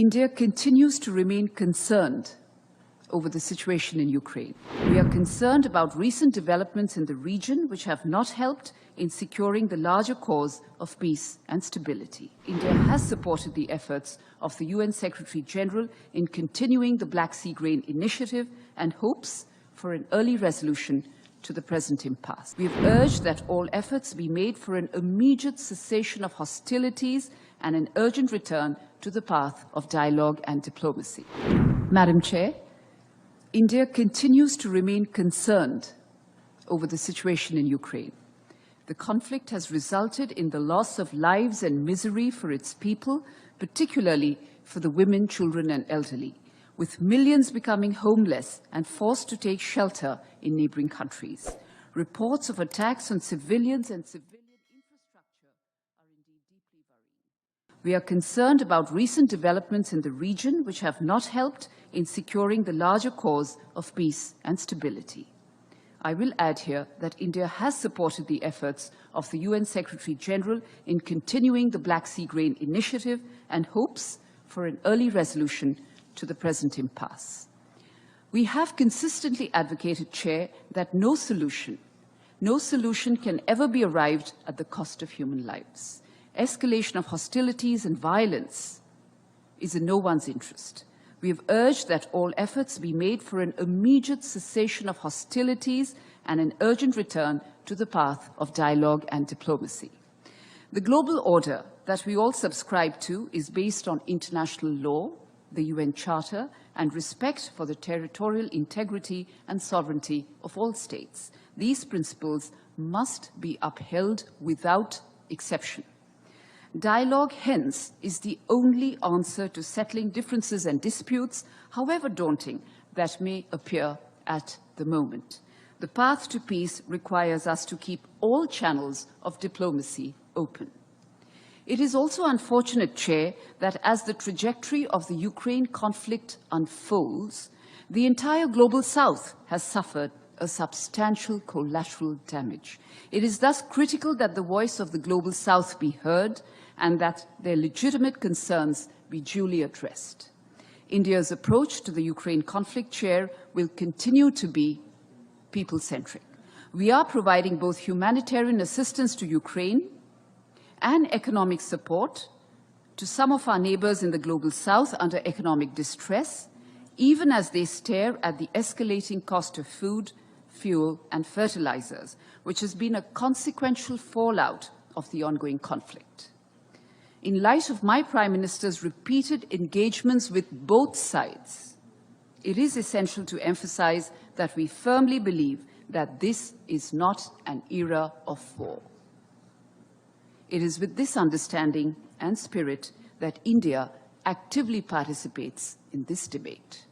India continues to remain concerned over the situation in Ukraine. We are concerned about recent developments in the region which have not helped in securing the larger cause of peace and stability. India has supported the efforts of the UN Secretary-General in continuing the Black Sea Grain Initiative and hopes for an early resolution to the present impasse. We have urged that all efforts be made for an immediate cessation of hostilities and an urgent return to the path of dialogue and diplomacy. Madam Chair, India continues to remain concerned over the situation in Ukraine. The conflict has resulted in the loss of lives and misery for its people, particularly for the women, children, and elderly, with millions becoming homeless and forced to take shelter in neighboring countries. Reports of attacks on civilians and civilian infrastructure are indeed deeply worrying. We are concerned about recent developments in the region which have not helped in securing the larger cause of peace and stability. I will add here that India has supported the efforts of the UN Secretary-General in continuing the Black Sea Grain Initiative and hopes for an early resolution to the present impasse. We have consistently advocated, Chair, that no solution can ever be arrived at the cost of human lives. Escalation of hostilities and violence is in no one's interest. We have urged that all efforts be made for an immediate cessation of hostilities and an urgent return to the path of dialogue and diplomacy. The global order that we all subscribe to is based on international law, the UN Charter, and respect for the territorial integrity and sovereignty of all states. These principles must be upheld without exception. Dialogue, hence, is the only answer to settling differences and disputes, however daunting that may appear at the moment. The path to peace requires us to keep all channels of diplomacy open. It is also unfortunate, Chair, that as the trajectory of the Ukraine conflict unfolds, the entire global South has suffered a substantial collateral damage. It is thus critical that the voice of the global South be heard and that their legitimate concerns be duly addressed. India's approach to the Ukraine conflict, Chair, will continue to be people-centric. We are providing both humanitarian assistance to Ukraine and economic support to some of our neighbors in the global South under economic distress, even as they stare at the escalating cost of food, fuel, and fertilizers, which has been a consequential fallout of the ongoing conflict. In light of my Prime Minister's repeated engagements with both sides, it is essential to emphasize that we firmly believe that this is not an era of war. It is with this understanding and spirit that India actively participates in this debate.